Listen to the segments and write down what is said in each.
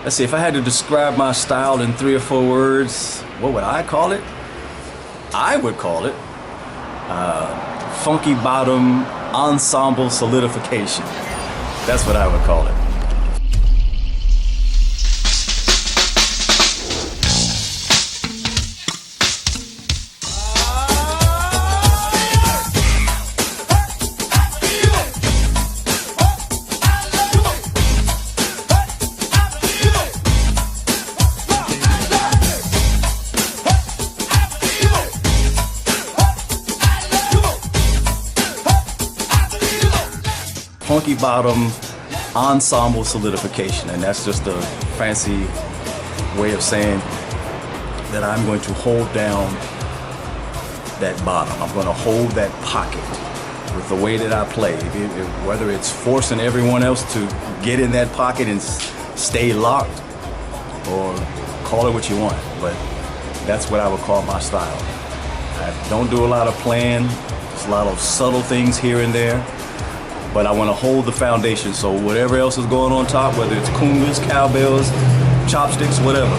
Let's see, if I had to describe my style in 3 or 4 words, what would I call it? I would call it funky bottom ensemble solidification. That's what I would call it. Funky bottom ensemble solidification, and that's just a fancy way of saying that I'm going to hold down that bottom. I'm going to hold that pocket with the way that I play. Whether it's forcing everyone else to get in that pocket and stay locked, or call it what you want, but that's what I would call my style. I don't do a lot of playing, just a lot of subtle things here and there. But I want to hold the foundation, so whatever else is going on top, whether it's congas, cowbells, chopsticks, whatever,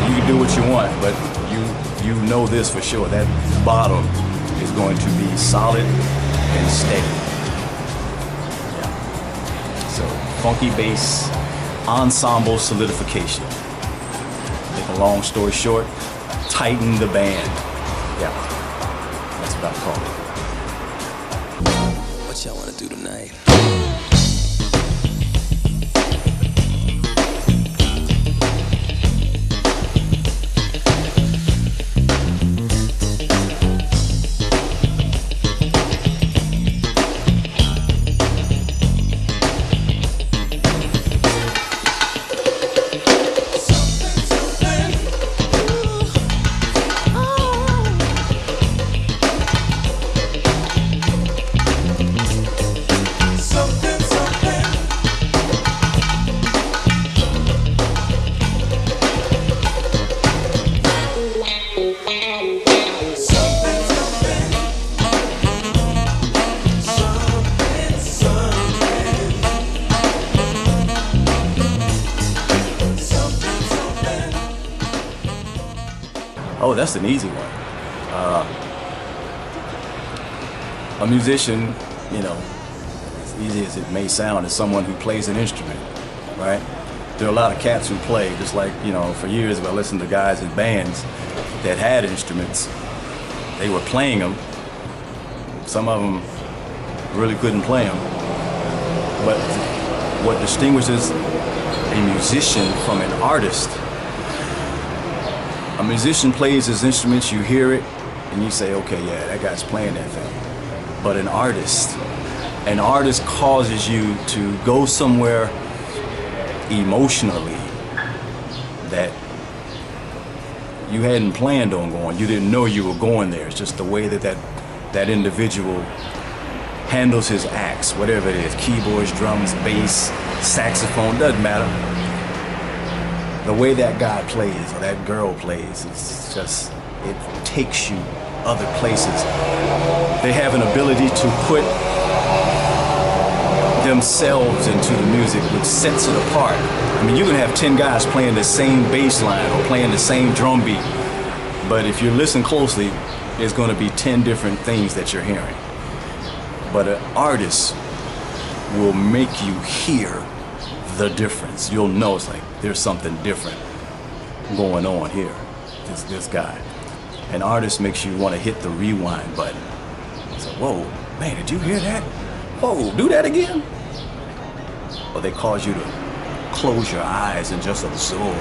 you can do what you want, but you know this for sure. That bottom is going to be solid and steady. Yeah. So funky bass ensemble solidification. Make a long story short, tighten the band. Yeah, that's what I call it. What y'all wanna do tonight? Oh, that's an easy one. A musician, you know, as easy as it may sound, is someone who plays an instrument, right? There are a lot of cats who play, just like, you know, for years I listened to guys in bands that had instruments. They were playing them. Some of them really couldn't play them. But what distinguishes a musician from an artist, a musician plays his instruments, you hear it, and you say, okay, yeah, that guy's playing that thing. But an artist causes you to go somewhere emotionally that you hadn't planned on going. You didn't know you were going there. It's just the way that individual handles his acts, whatever it is, keyboards, drums, bass, saxophone, doesn't matter. The way that guy plays or that girl plays, it's just, it takes you other places. They have an ability to put themselves into the music, which sets it apart. I mean, you can have 10 guys playing the same bass line or playing the same drum beat, but if you listen closely, there's going to be 10 different things that you're hearing. But an artist will make you hear the difference. You'll know it's like there's something different going on here. This guy. An artist makes you want to hit the rewind button. So, whoa, man, did you hear that? Whoa, do that again? Or they cause you to close your eyes and just absorb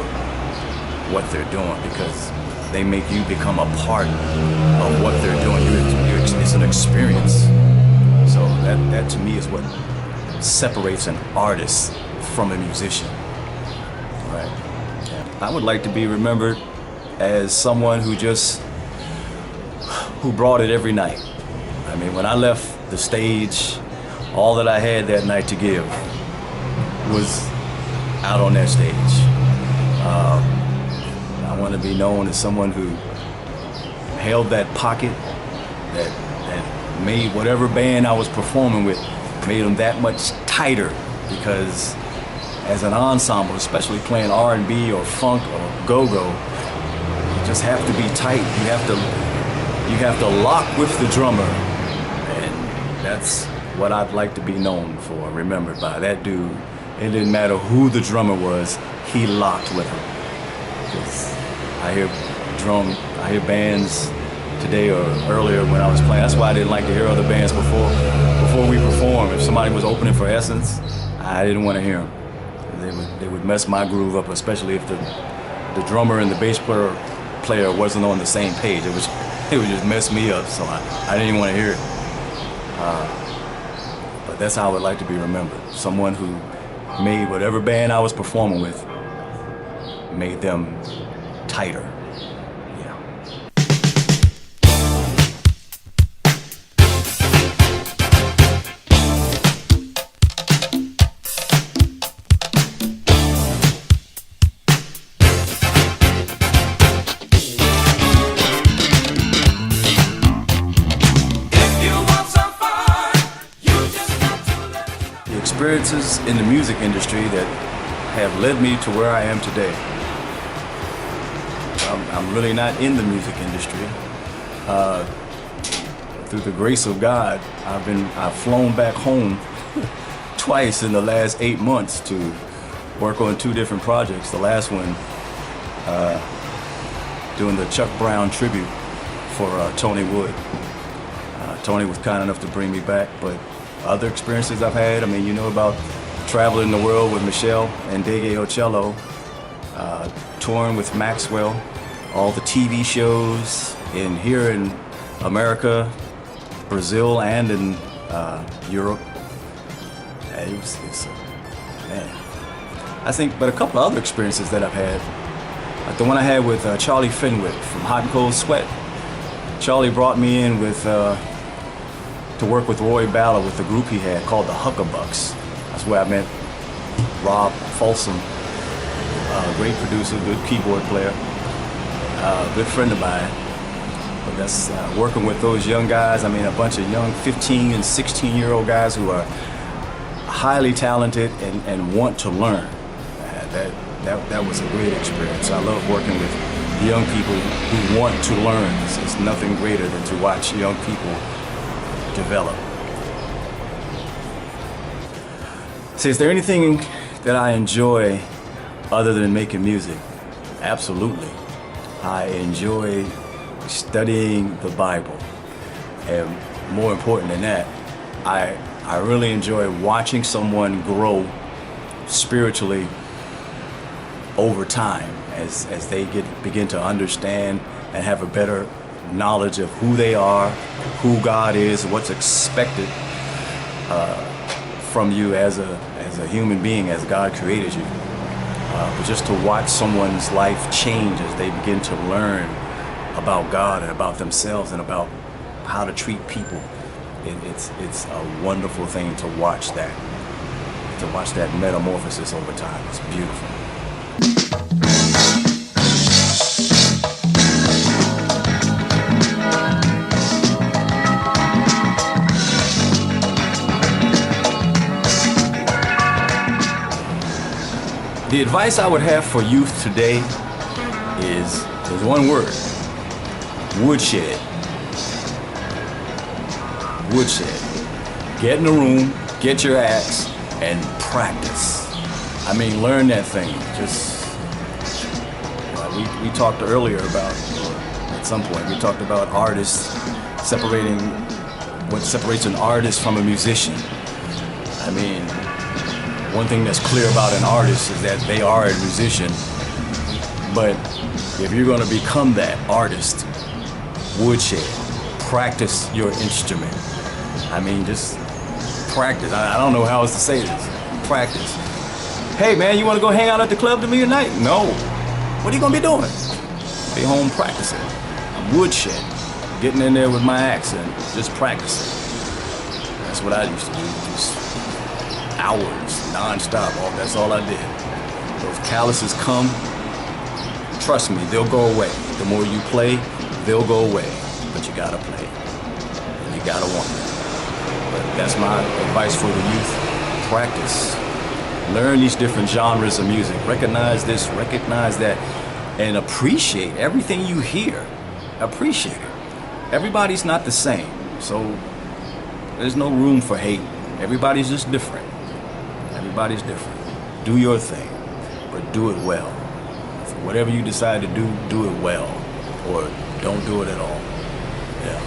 what they're doing, because they make you become a part of what they're doing. It's an experience. So that to me is what separates an artist from a musician, right? Yeah. I would like to be remembered as someone who brought it every night. I mean, when I left the stage, all that I had that night to give was out on that stage. I want to be known as someone who held that pocket, that made whatever band I was performing with, made them that much tighter, because as an ensemble, especially playing R&B or funk or go-go, you just have to be tight. You have to lock with the drummer, and that's what I'd like to be known for, remembered by. That dude, it didn't matter who the drummer was, he locked with him. 'Cause I hear bands today or earlier when I was playing. That's why I didn't like to hear other bands before we perform. If somebody was opening for Essence, I didn't want to hear them. They would mess my groove up, especially if the drummer and the bass player wasn't on the same page. It would just mess me up, so I didn't even want to hear it. But that's how I would like to be remembered. Someone who made whatever band I was performing with, made them tighter. Yeah. The experiences in the music industry that have led me to where I am today. I'm really not in the music industry. Through the grace of God, I've flown back home twice in the last 8 months to work on 2 different projects. The last one, doing the Chuck Brown tribute for Tony Wood. Tony was kind enough to bring me back, but other experiences I've had, I mean, you know about traveling the world with Michelle and Dege Ocello, touring with Maxwell, all the TV shows here in America, Brazil, and in Europe. Man. I think, but a couple of other experiences that I've had, like the one I had with Charlie Fenwick from Hot and Cold Sweat. Charlie brought me in to work with Roy Ballard with the group he had called the Huckabucks. That's where I met Rob Folsom, great producer, good keyboard player, good friend of mine. But that's working with those young guys. I mean, a bunch of young 15 and 16-year-old guys who are highly talented and want to learn. That was a great experience. I love working with young people who want to learn. It's nothing greater than to watch young people develop. So is there anything that I enjoy other than making music? Absolutely. I enjoy studying the Bible. And more important than that, I really enjoy watching someone grow spiritually over time as they begin to understand and have a better knowledge of who they are, who God is, what's expected from you as a human being, as God created you. But just to watch someone's life change as they begin to learn about God and about themselves and about how to treat people, it's a wonderful thing to watch that metamorphosis over time. It's beautiful. The advice I would have for youth today is one word: woodshed. Woodshed. Get in the room, get your axe, and practice. I mean, learn that thing. We talked earlier about, at some point, we talked about artists separating what separates an artist from a musician. I mean, one thing that's clear about an artist is that they are a musician, but if you're going to become that artist, woodshed, practice your instrument. I mean, just practice. I don't know how else to say this. Practice. Hey man, you want to go hang out at the club to me tonight? No. What are you going to be doing? Be home practicing. Woodshed. Getting in there with my axe and just practicing. That's what I used to do. Just hours, non-stop. That's all I did. Those calluses come, trust me, they'll go away. The more you play, they'll go away. But you gotta play. And you gotta want it. But that's my advice for the youth. Practice. Learn these different genres of music. Recognize this, recognize that, and appreciate everything you hear. Appreciate it. Everybody's not the same, so there's no room for hate. Everybody's just different. Everybody's different. Do your thing, but do it well. Whatever you decide to do, do it well, or don't do it at all. Yeah.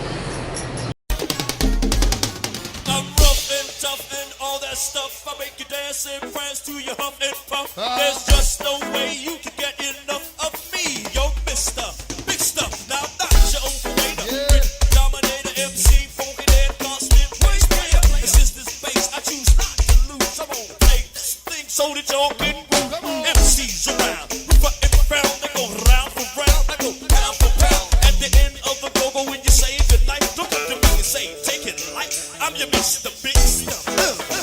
I'm rough and tough and all that stuff. I make you dance and prance to your huff and puff. There's just no way you can get enough of me. Yo, Mr. Big Stuff. Now I'm not your overrater. Dominator, MC, funky and constant voice player. This is this bass. I choose not to lose. I'm gonna play this thing so that y'all can move. MCs around, river and round. They go round for round. I go pound for pound. At the end of the go-go when you save your life, look up to me and say, take it light. I'm your Mr. Big Stuff.